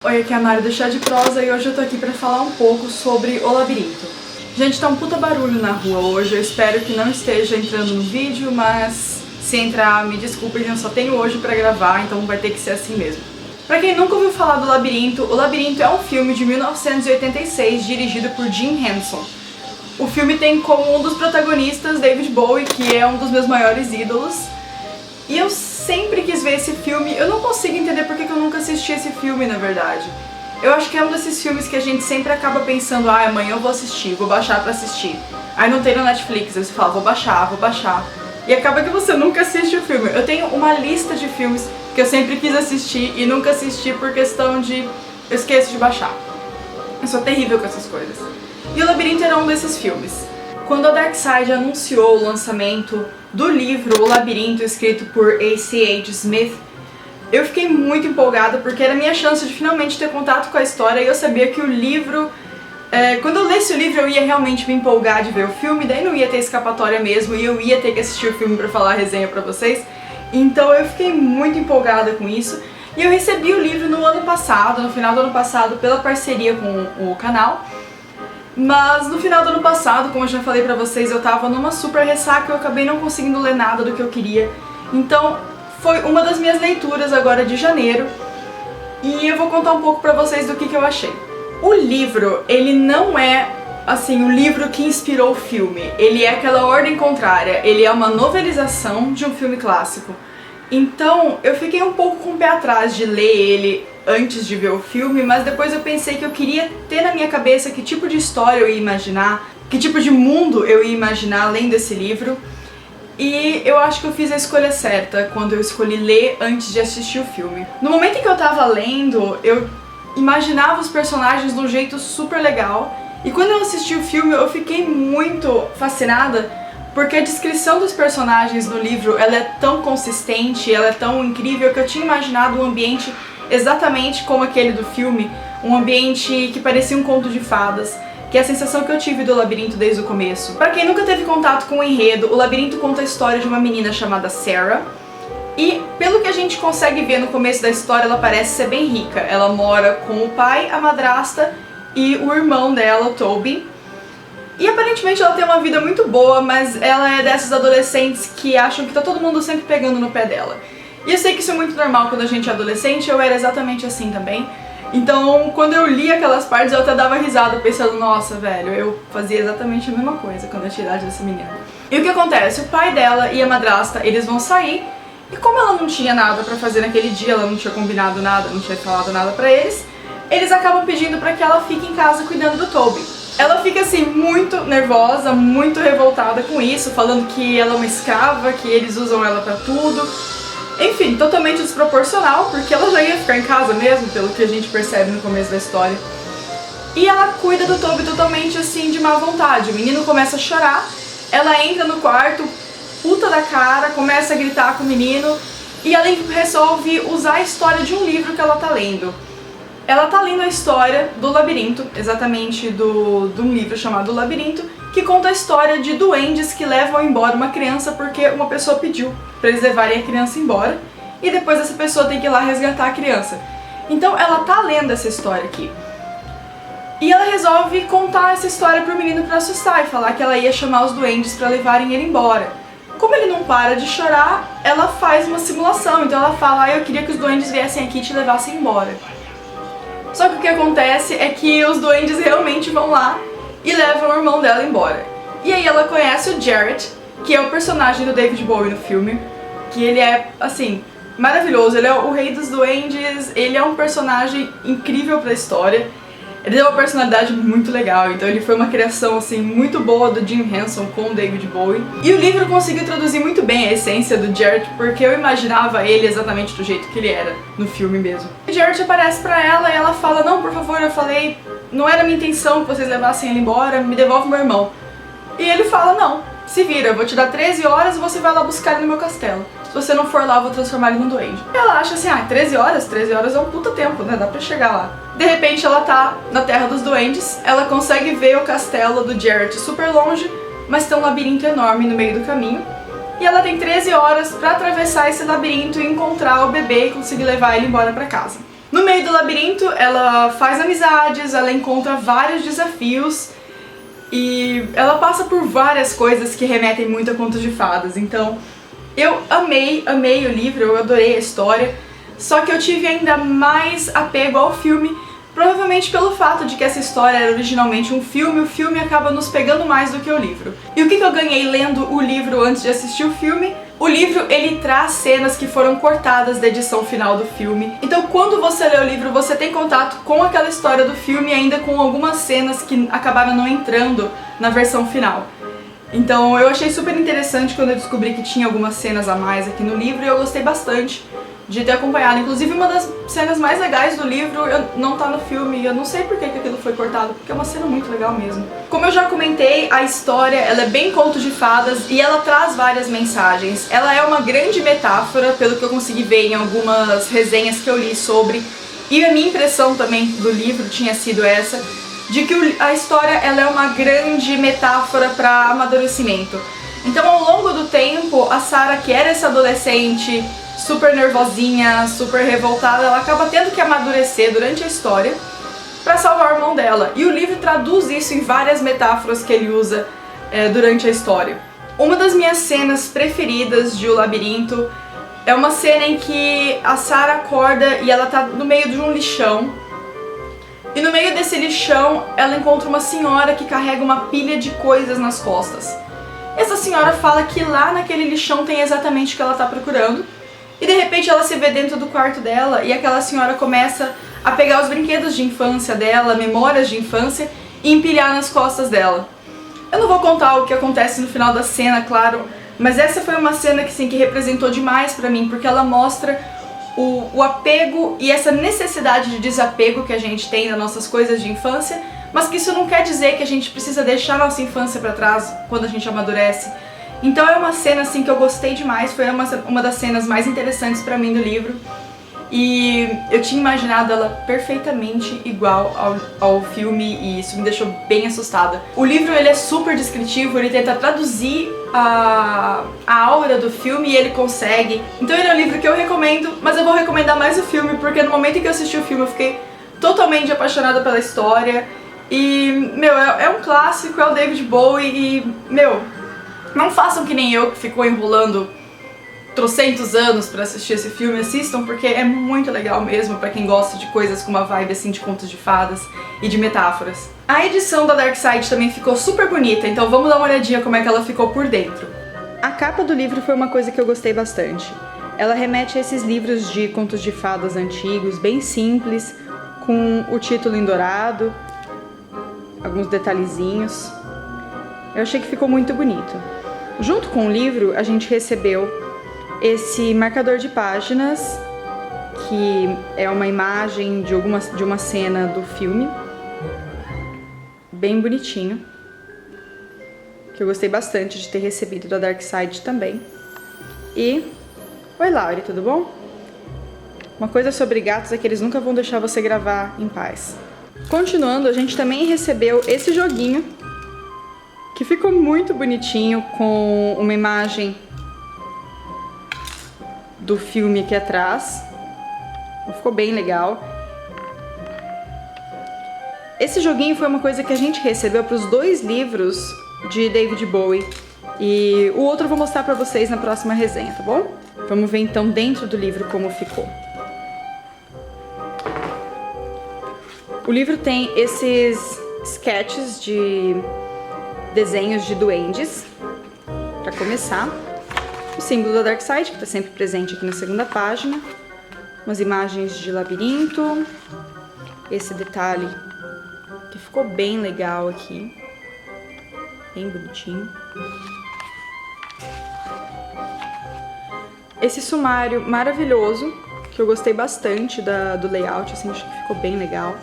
Oi, aqui é a Mari do Chá de Prosa e hoje eu tô aqui pra falar um pouco sobre O Labirinto. Gente, tá um puta barulho na rua hoje, eu espero que não esteja entrando no vídeo, mas se entrar, me desculpem, eu só tenho hoje pra gravar, então vai ter que ser assim mesmo. Pra quem nunca ouviu falar do Labirinto, O Labirinto é um filme de 1986 dirigido por Jim Henson. O filme tem como um dos protagonistas David Bowie, que é um dos meus maiores ídolos. E eu sempre quis ver esse filme, eu não consigo entender porque que eu nunca assisti esse filme, na verdade. Eu acho que é um desses filmes que a gente sempre acaba pensando, ah, amanhã eu vou assistir, vou baixar pra assistir. Aí não tem no Netflix, aí você fala, vou baixar. E acaba que você nunca assiste o filme. Eu tenho uma lista de filmes que eu sempre quis assistir e nunca assisti por questão de... eu esqueço de baixar. Eu sou terrível com essas coisas. E O Labirinto era um desses filmes. Quando a Darkside anunciou o lançamento do livro O Labirinto, escrito por A.C.H. Smith, eu fiquei muito empolgada porque era a minha chance de finalmente ter contato com a história e eu sabia que o livro... quando eu lesse o livro eu ia realmente me empolgar de ver o filme, daí não ia ter escapatória mesmo e eu ia ter que assistir o filme pra falar a resenha pra vocês. Então eu fiquei muito empolgada com isso e eu recebi o livro no ano passado, no final do ano passado, pela parceria com o canal. Mas no final do ano passado, como eu já falei pra vocês, eu tava numa super ressaca e eu acabei não conseguindo ler nada do que eu queria. Então foi uma das minhas leituras agora de janeiro e eu vou contar um pouco pra vocês do que eu achei. O livro, ele não é, assim, o livro que inspirou o filme. Ele é aquela ordem contrária, ele é uma novelização de um filme clássico. Então eu fiquei um pouco com o pé atrás de ler ele antes de ver o filme, mas depois eu pensei que eu queria ter na minha cabeça que tipo de história eu ia imaginar, que tipo de mundo eu ia imaginar além desse livro. E eu acho que eu fiz a escolha certa quando eu escolhi ler antes de assistir o filme. No momento em que eu tava lendo, eu imaginava os personagens de um jeito super legal, e quando eu assisti o filme eu fiquei muito fascinada porque a descrição dos personagens no livro ela é tão consistente, ela é tão incrível que eu tinha imaginado um ambiente exatamente como aquele do filme, um ambiente que parecia um conto de fadas, que é a sensação que eu tive do Labirinto desde o começo. Pra quem nunca teve contato com o enredo, o Labirinto conta a história de uma menina chamada Sarah, e pelo que a gente consegue ver no começo da história, ela parece ser bem rica. Ela mora com o pai, a madrasta e o irmão dela, o Toby. E aparentemente ela tem uma vida muito boa, mas ela é dessas adolescentes que acham que tá todo mundo sempre pegando no pé dela. E eu sei que isso é muito normal quando a gente é adolescente, eu era exatamente assim também. Então, quando eu li aquelas partes, eu até dava risada, pensando, nossa, velho, eu fazia exatamente a mesma coisa quando eu tinha a idade dessa menina. E o que acontece? O pai dela e a madrasta, eles vão sair, e como ela não tinha nada pra fazer naquele dia, ela não tinha combinado nada, não tinha falado nada pra eles, eles acabam pedindo pra que ela fique em casa cuidando do Toby. Ela fica assim muito nervosa, muito revoltada com isso, falando que ela é uma escrava, que eles usam ela pra tudo. Enfim, totalmente desproporcional, porque ela já ia ficar em casa mesmo, pelo que a gente percebe no começo da história. E ela cuida do Toby totalmente assim de má vontade. O menino começa a chorar, ela entra no quarto, puta da cara, começa a gritar com o menino e ela resolve usar a história de um livro que ela tá lendo. Ela tá lendo a história do Labirinto, exatamente de um livro chamado Labirinto, que conta a história de duendes que levam embora uma criança porque uma pessoa pediu pra eles levarem a criança embora e depois essa pessoa tem que ir lá resgatar a criança. Então ela tá lendo essa história aqui. E ela resolve contar essa história pro menino pra assustar e falar que ela ia chamar os duendes pra levarem ele embora. Como ele não para de chorar, ela faz uma simulação, então ela fala, ah, eu queria que os duendes viessem aqui e te levassem embora. Só que o que acontece é que os duendes realmente vão lá e levam o irmão dela embora. E aí ela conhece o Jarrett, que é o personagem do David Bowie no filme, que ele é, assim, maravilhoso, ele é o rei dos duendes, ele é um personagem incrível pra história. Ele tem uma personalidade muito legal, então ele foi uma criação assim muito boa do Jim Henson com o David Bowie. E o livro conseguiu traduzir muito bem a essência do Jarrett, porque eu imaginava ele exatamente do jeito que ele era no filme mesmo. O Jarrett aparece pra ela e ela fala, não, por favor, eu falei, não era minha intenção que vocês levassem ele embora, me devolve meu irmão. E ele fala, não, se vira, eu vou te dar 13 horas e você vai lá buscar ele no meu castelo. Se você não for lá, eu vou transformar ele num duende. Ela acha assim, ah, 13 horas? 13 horas é um puta tempo, né? Dá pra chegar lá. De repente ela tá na Terra dos Duendes, ela consegue ver o castelo do Jarrett super longe, mas tem um labirinto enorme no meio do caminho. E ela tem 13 horas pra atravessar esse labirinto e encontrar o bebê e conseguir levar ele embora pra casa. No No meio do labirinto, ela faz amizades, ela encontra vários desafios e ela passa por várias coisas que remetem muito a contos de fadas. Então, eu amei o livro, eu adorei a história, só que eu tive ainda mais apego ao filme, provavelmente pelo fato de que essa história era originalmente um filme, o filme acaba nos pegando mais do que o livro. E o que eu ganhei lendo o livro antes de assistir o filme? O livro, ele traz cenas que foram cortadas da edição final do filme. Então, quando você lê o livro, você tem contato com aquela história do filme, ainda com algumas cenas que acabaram não entrando na versão final. Então, eu achei super interessante quando eu descobri que tinha algumas cenas a mais aqui no livro, e eu gostei bastante de ter acompanhado. Inclusive, uma das cenas mais legais do livro não tá no filme, eu não sei por que aquilo foi cortado, porque é uma cena muito legal mesmo. Como eu já comentei, a história ela é bem conto de fadas e ela traz várias mensagens. Ela é uma grande metáfora, pelo que eu consegui ver em algumas resenhas que eu li sobre, e a minha impressão também do livro tinha sido essa, de que a história ela é uma grande metáfora para amadurecimento. Então, ao longo do tempo, a Sarah, que era essa adolescente super nervosinha, super revoltada, ela acaba tendo que amadurecer durante a história para salvar o irmão dela. E o livro traduz isso em várias metáforas que ele usa durante a história. Uma das minhas cenas preferidas de O Labirinto é uma cena em que a Sarah acorda e ela tá no meio de um lixão. E no meio desse lixão, ela encontra uma senhora que carrega uma pilha de coisas nas costas. Essa senhora fala que lá naquele lixão tem exatamente o que ela tá procurando. E de repente ela se vê dentro do quarto dela e aquela senhora começa a pegar os brinquedos de infância dela, memórias de infância, e empilhar nas costas dela. Eu não vou contar o que acontece no final da cena, claro, mas essa foi uma cena que, sim, que representou demais pra mim, porque ela mostra o apego e essa necessidade de desapego que a gente tem das nossas coisas de infância, mas que isso não quer dizer que a gente precisa deixar a nossa infância pra trás quando a gente amadurece. Então é uma cena assim que eu gostei demais, foi uma das cenas mais interessantes pra mim do livro. E eu tinha imaginado ela perfeitamente igual ao filme e isso me deixou bem assustada. O livro ele é super descritivo, ele tenta traduzir a aura do filme e ele consegue. Então ele é um livro que eu recomendo, mas eu vou recomendar mais o filme porque no momento em que eu assisti o filme eu fiquei totalmente apaixonada pela história. E, meu, é um clássico, é o David Bowie e, meu, não façam que nem eu que ficou enrolando trocentos anos pra assistir esse filme, assistam porque é muito legal mesmo pra quem gosta de coisas com uma vibe assim de contos de fadas e de metáforas. A edição da Dark Side também ficou super bonita, então vamos dar uma olhadinha como é que ela ficou por dentro. A capa do livro foi uma coisa que eu gostei bastante. Ela remete a esses livros de contos de fadas antigos, bem simples, com o título em dourado, alguns detalhezinhos. Eu achei que ficou muito bonito. Junto com o livro, a gente recebeu esse marcador de páginas, que é uma imagem de uma cena do filme, bem bonitinho, que eu gostei bastante de ter recebido da Dark Side também. E, oi Laure, tudo bom? Uma coisa sobre gatos é que eles nunca vão deixar você gravar em paz. Continuando, a gente também recebeu esse joguinho, que ficou muito bonitinho, com uma imagem do filme aqui atrás. Ficou bem legal. Esse joguinho foi uma coisa que a gente recebeu para os 2 livros de David Bowie. E o outro eu vou mostrar para vocês na próxima resenha, tá bom? Vamos ver então dentro do livro como ficou. O livro tem esses sketches de desenhos de duendes, para começar. O símbolo da Dark Side, que está sempre presente aqui na segunda página. Umas imagens de labirinto. Esse detalhe que ficou bem legal aqui. Bem bonitinho. Esse sumário maravilhoso, que eu gostei bastante do layout, assim, acho que ficou bem legal.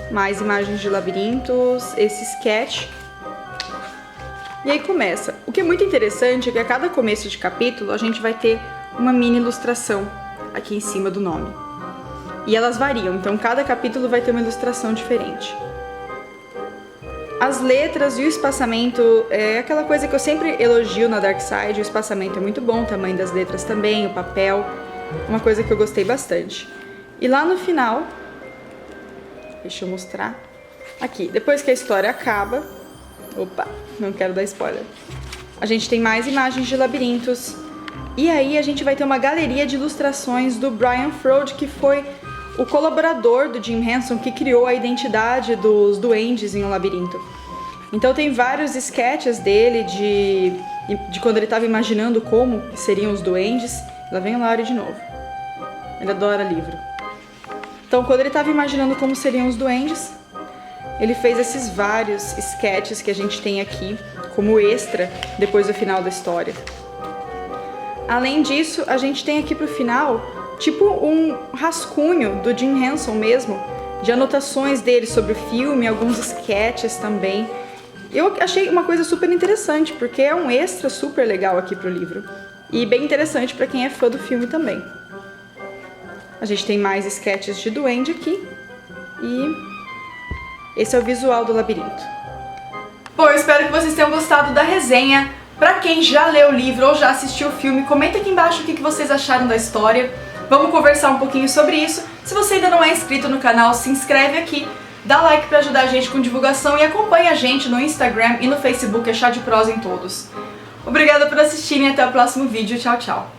Mais imagens de labirintos, esse sketch. E aí começa. O que é muito interessante é que a cada começo de capítulo a gente vai ter uma mini ilustração aqui em cima do nome. E elas variam, então cada capítulo vai ter uma ilustração diferente. As letras e o espaçamento é aquela coisa que eu sempre elogio na Dark Side. O espaçamento é muito bom, o tamanho das letras também, o papel, uma coisa que eu gostei bastante. E lá no final, deixa eu mostrar, aqui, depois que a história acaba, opa, não quero dar spoiler, a gente tem mais imagens de labirintos, e aí a gente vai ter uma galeria de ilustrações do Brian Froud, que foi o colaborador do Jim Henson que criou a identidade dos duendes em Um Labirinto. Então tem vários sketches dele de quando ele estava imaginando como seriam os duendes. Lá vem o Lauri de novo, ele adora livro. Então quando ele estava imaginando como seriam os duendes, ele fez esses vários sketches que a gente tem aqui como extra depois do final da história. Além disso, a gente tem aqui pro final tipo um rascunho do Jim Henson mesmo, de anotações dele sobre o filme, alguns sketches também. Eu achei uma coisa super interessante, porque é um extra super legal aqui pro livro. E bem interessante para quem é fã do filme também. A gente tem mais sketches de duende aqui. E esse é o visual do labirinto. Bom, eu espero que vocês tenham gostado da resenha. Pra quem já leu o livro ou já assistiu o filme, comenta aqui embaixo o que vocês acharam da história. Vamos conversar um pouquinho sobre isso. Se você ainda não é inscrito no canal, se inscreve aqui, dá like pra ajudar a gente com divulgação e acompanha a gente no Instagram e no Facebook, é Chá de Prosa em todos. Obrigada por assistirem e até o próximo vídeo. Tchau, tchau!